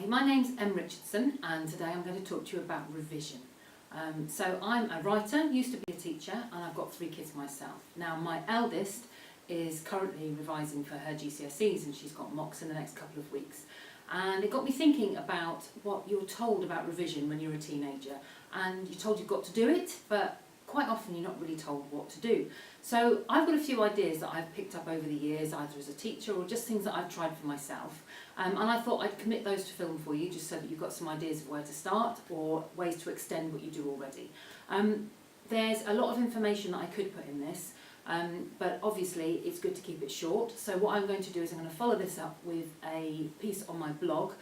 Hi, my name's Richardson and today I'm going to talk to you about revision. So I'm a writer, used to be a teacher, and I've got 3 kids myself. Now my eldest is currently revising for her GCSEs and she's got mocks in the next couple of weeks. And it got me thinking about what you're told about revision when you're a teenager. And you're told you've got to do it, but quite often you're not really told what to do. So I've got a few ideas that I've picked up over the years, either as a teacher or just things that I've tried for myself. And I thought I'd commit those to film for you, just so that you've got some ideas of where to start or ways to extend what you do already. There's a lot of information that I could put in this, but obviously it's good to keep it short. So what I'm going to do is I'm going to follow this up with a piece on my blog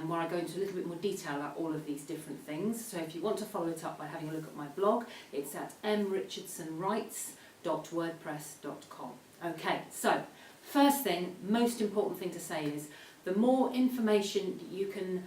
where I go into a little bit more detail about all of these different things. So if you want to follow it up by having a look at my blog, it's at mrichardsonwrites.wordpress.com. Okay, so first thing, most important thing to say is the more information that you can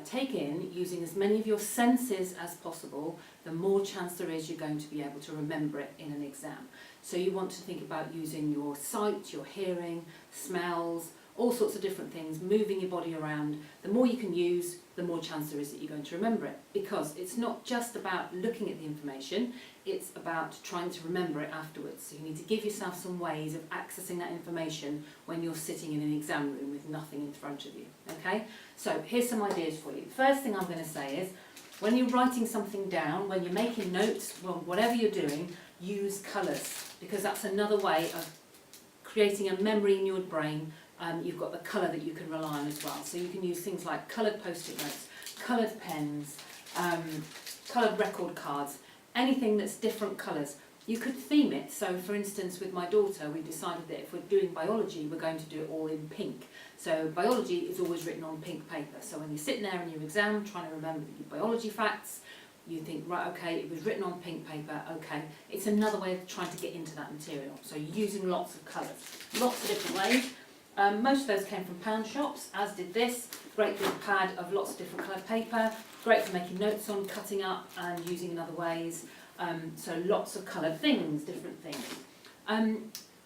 take in using as many of your senses as possible, the more chance there is you're going to be able to remember it in an exam. So you want to think about using your sight, your hearing, smells, all sorts of different things, moving your body around. The more you can use, the more chance there is that you're going to remember it. Because it's not just about looking at the information, it's about trying to remember it afterwards. So you need to give yourself some ways of accessing that information when you're sitting in an exam room with nothing in front of you. Okay? So here's some ideas for you. First thing I'm going to say is, when you're writing something down, when you're making notes, well, whatever you're doing, use colours. Because that's another way of creating a memory in your brain. You've got the colour that you can rely on as well. So you can use things like coloured post-it notes, coloured pens, coloured record cards, anything that's different colours. You could theme it. So for instance, with my daughter, we decided that if we're doing biology, we're going to do it all in pink. So biology is always written on pink paper. So when you're sitting there in your exam trying to remember your biology facts, you think, right, okay, it was written on pink paper, okay. It's another way of trying to get into that material. So using lots of colours, lots of different ways. Most of those came from pound shops, as did this. Great big pad of lots of different coloured paper. Great for making notes on, cutting up and using in other ways. So lots of coloured things, different things.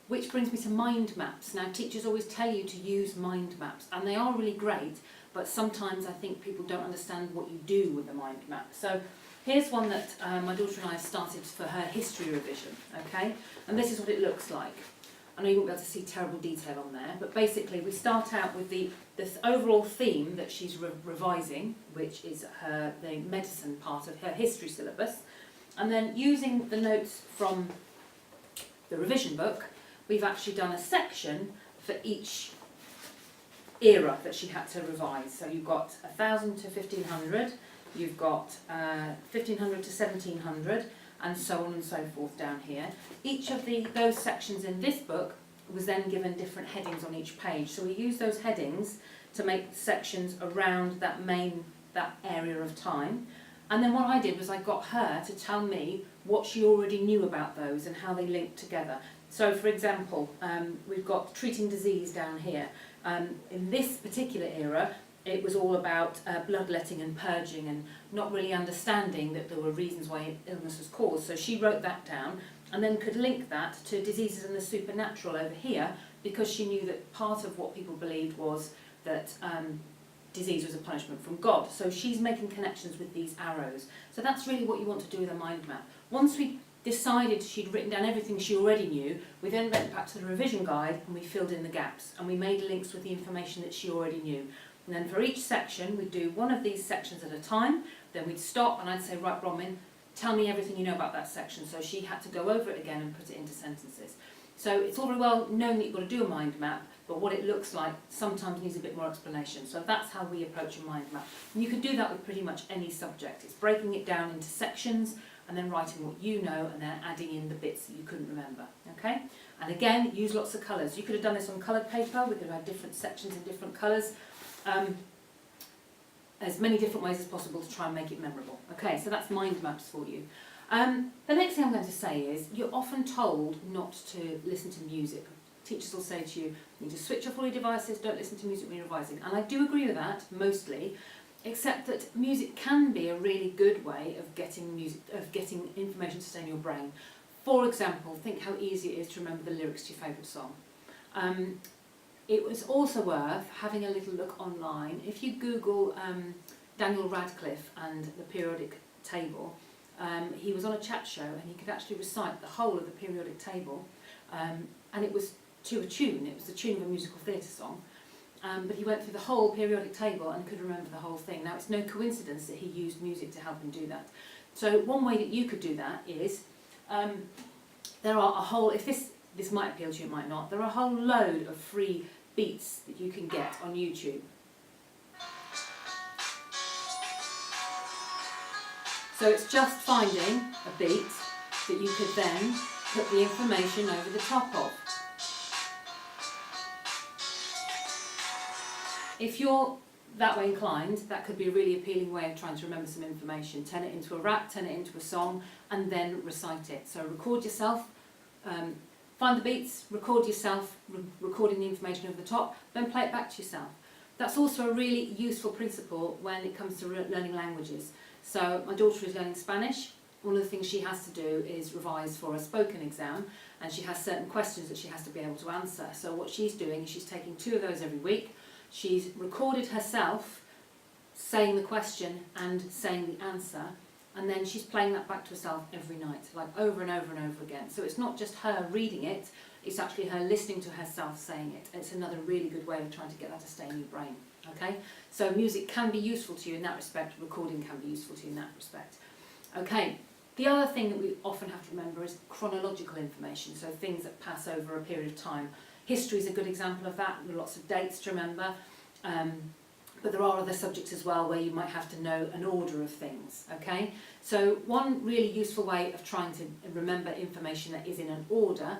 Which brings me to mind maps. Now teachers always tell you to use mind maps, and they are really great, but sometimes I think people don't understand what you do with a mind map. So here's one that my daughter and I have started for her history revision, okay? And this is what it looks like. I know you won't be able to see terrible detail on there, but basically we start out with this overall theme that she's revising, which is the medicine part of her history syllabus. And then using the notes from the revision book, we've actually done a section for each era that she had to revise. So you've got 1000 to 1500, you've got 1500 to 1700, and so on and so forth down here. Each of those sections in this book was then given different headings on each page. So we use those headings to make sections around that area of time. And then what I did was I got her to tell me what she already knew about those and how they linked together. So for example, we've got treating disease down here. In this particular era, it was all about bloodletting and purging and not really understanding that there were reasons why illness was caused. So she wrote that down and then could link that to diseases and the supernatural over here, because she knew that part of what people believed was that disease was a punishment from God. So she's making connections with these arrows. So that's really what you want to do with a mind map. Once we decided she'd written down everything she already knew, we then went back to the revision guide and we filled in the gaps and we made links with the information that she already knew. And then for each section, we'd do one of these sections at a time, then we'd stop and I'd say, right, Bronwyn, tell me everything you know about that section. So she had to go over it again and put it into sentences. So it's all very well known that you've got to do a mind map, but what it looks like sometimes needs a bit more explanation. So that's how we approach a mind map. And you can do that with pretty much any subject. It's breaking it down into sections and then writing what you know and then adding in the bits that you couldn't remember. Okay? And again, use lots of colours. You could have done this on coloured paper. We could have had different sections in different colours. As many different ways as possible to try and make it memorable. Okay, so that's mind maps for you. The next thing I'm going to say is, you're often told not to listen to music. Teachers will say to you, you need to switch off all your devices, don't listen to music when you're revising. And I do agree with that, mostly, except that music can be a really good way of getting information to stay in your brain. For example, think how easy it is to remember the lyrics to your favourite song. it was also worth having a little look online. If you Google Daniel Radcliffe and the periodic table, he was on a chat show and he could actually recite the whole of the periodic table, and it was to a tune. It was the tune of a musical theatre song, but he went through the whole periodic table and could remember the whole thing. Now, it's no coincidence that he used music to help him do that. So one way that you could do that is, there are a whole, if this might appeal to you, it might not, there are a whole load of free beats that you can get on YouTube. So it's just finding a beat that you could then put the information over the top of. If you're that way inclined, that could be a really appealing way of trying to remember some information. Turn it into a rap, turn it into a song, and then recite it. So record yourself, find the beats, record yourself, recording the information over the top, then play it back to yourself. That's also a really useful principle when it comes to learning languages. So my daughter is learning Spanish. One of the things she has to do is revise for a spoken exam, and she has certain questions that she has to be able to answer. So what she's doing is she's taking 2 of those every week. She's recorded herself saying the question and saying the answer, and then she's playing that back to herself every night, like over and over and over again. So it's not just her reading it, it's actually her listening to herself saying it. It's another really good way of trying to get that to stay in your brain. Okay? So music can be useful to you in that respect, recording can be useful to you in that respect. Okay, the other thing that we often have to remember is chronological information, so things that pass over a period of time. History is a good example of that. There are lots of dates to remember, but there are other subjects as well where you might have to know an order of things. Okay, so one really useful way of trying to remember information that is in an order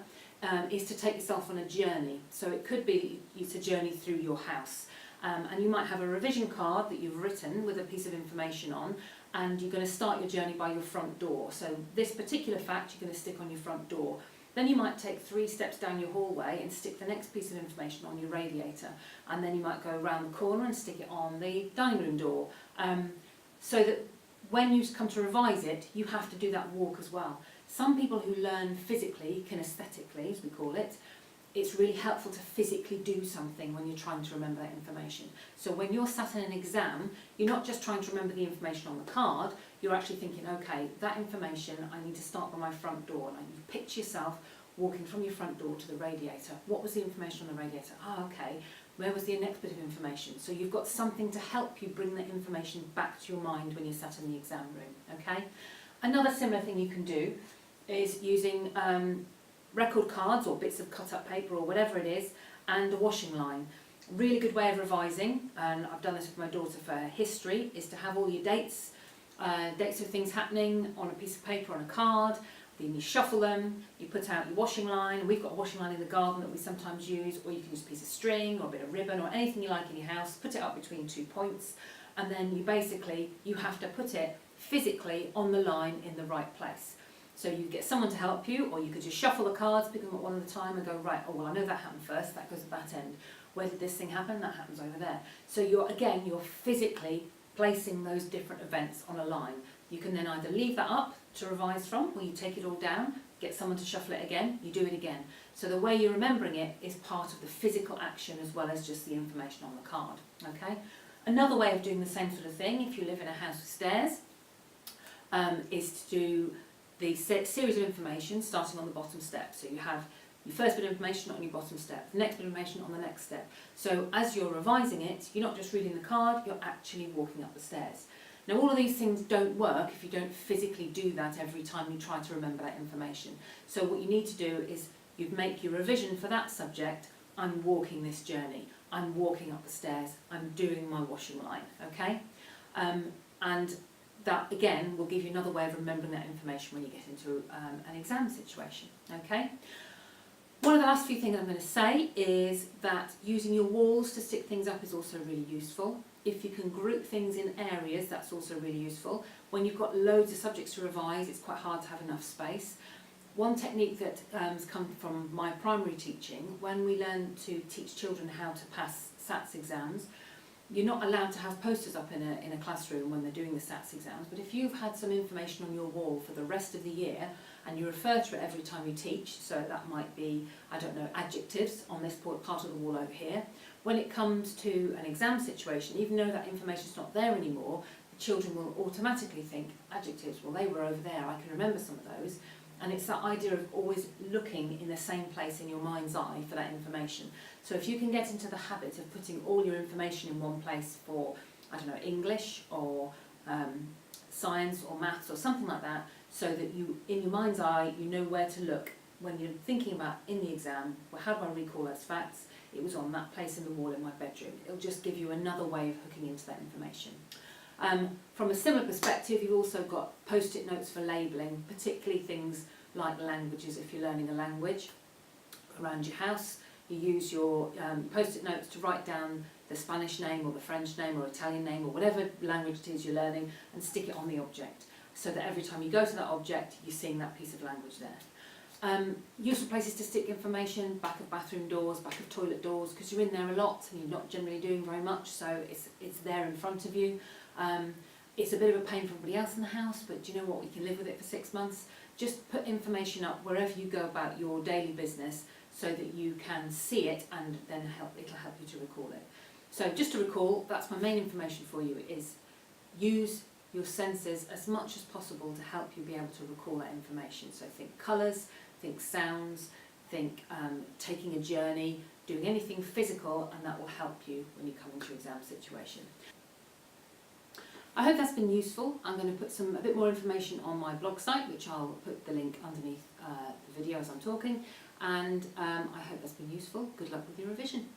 is to take yourself on a journey. So it could be it's a journey through your house, and you might have a revision card that you've written with a piece of information on, and you're going to start your journey by your front door. So this particular fact you're going to stick on your front door. Then you might take 3 steps down your hallway and stick the next piece of information on your radiator, and then you might go around the corner and stick it on the dining room door, so that when you come to revise it, you have to do that walk as well. Some people who learn physically, kinesthetically as we call it, it's really helpful to physically do something when you're trying to remember that information. So when you're sat in an exam, you're not just trying to remember the information on the card, you're actually thinking, okay, that information, I need to start by my front door. And you picture yourself walking from your front door to the radiator. What was the information on the radiator? Ah, okay, where was the next bit of information? So you've got something to help you bring that information back to your mind when you're sat in the exam room, okay? Another similar thing you can do is using record cards or bits of cut up paper or whatever it is, and a washing line. Really good way of revising, and I've done this with my daughter for her history, is to have all your dates of things happening on a piece of paper on a card. Then you shuffle them, you put out your washing line, and we've got a washing line in the garden that we sometimes use, or you can use a piece of string or a bit of ribbon or anything you like in your house, put it up between 2 points, and then you have to put it physically on the line in the right place. So you get someone to help you, or you could just shuffle the cards, pick them up one at a time and go, right, oh well, I know that happened first, that goes at that end. Where did this thing happen? That happens over there. So you're physically placing those different events on a line. You can then either leave that up to revise from, or you take it all down, get someone to shuffle it again, you do it again. So the way you're remembering it is part of the physical action as well as just the information on the card. Okay. Another way of doing the same sort of thing, if you live in a house with stairs, is to do the series of information starting on the bottom step. So you have your first bit of information on your bottom step, the next bit of information on the next step. So as you're revising it, you're not just reading the card, you're actually walking up the stairs. Now all of these things don't work if you don't physically do that every time you try to remember that information. So what you need to do is you make your revision for that subject. I'm walking this journey, I'm walking up the stairs, I'm doing my washing line, okay? And that again will give you another way of remembering that information when you get into an exam situation, okay? One of the last few things I'm going to say is that using your walls to stick things up is also really useful. If you can group things in areas, that's also really useful. When you've got loads of subjects to revise, it's quite hard to have enough space. One technique that has come from my primary teaching, when we learn to teach children how to pass SATs exams, you're not allowed to have posters up in a classroom when they're doing the SATs exams, but if you've had some information on your wall for the rest of the year and you refer to it every time you teach. So that might be, I don't know, adjectives on this part of the wall over here. When it comes to an exam situation, even though that information's not there anymore, the children will automatically think, adjectives, well, they were over there, I can remember some of those. And it's that idea of always looking in the same place in your mind's eye for that information. So if you can get into the habit of putting all your information in one place for, I don't know, English or science or maths or something like that, so that you, in your mind's eye, you know where to look when you're thinking about in the exam, well, how do I recall those facts? It was on that place in the wall in my bedroom. It'll just give you another way of hooking into that information. From a similar perspective, you've also got post-it notes for labelling, particularly things like languages. If you're learning a language around your house, you use your post-it notes to write down the Spanish name or the French name or Italian name or whatever language it is you're learning, and stick it on the object, so that every time you go to that object, you're seeing that piece of language there. Useful places to stick information: back of bathroom doors, back of toilet doors, because you're in there a lot and you're not generally doing very much, so it's there in front of you. It's a bit of a pain for everybody else in the house, but do you know what? We can live with it for 6 months. Just put information up wherever you go about your daily business, so that you can see it, and then it'll help you to recall it. So just to recall, that's my main information for you, is use your senses as much as possible to help you be able to recall that information. So think colours, think sounds, think taking a journey, doing anything physical, and that will help you when you come into your exam situation. I hope that's been useful. I'm going to put a bit more information on my blog site, which I'll put the link underneath the video as I'm talking, and I hope that's been useful. Good luck with your revision.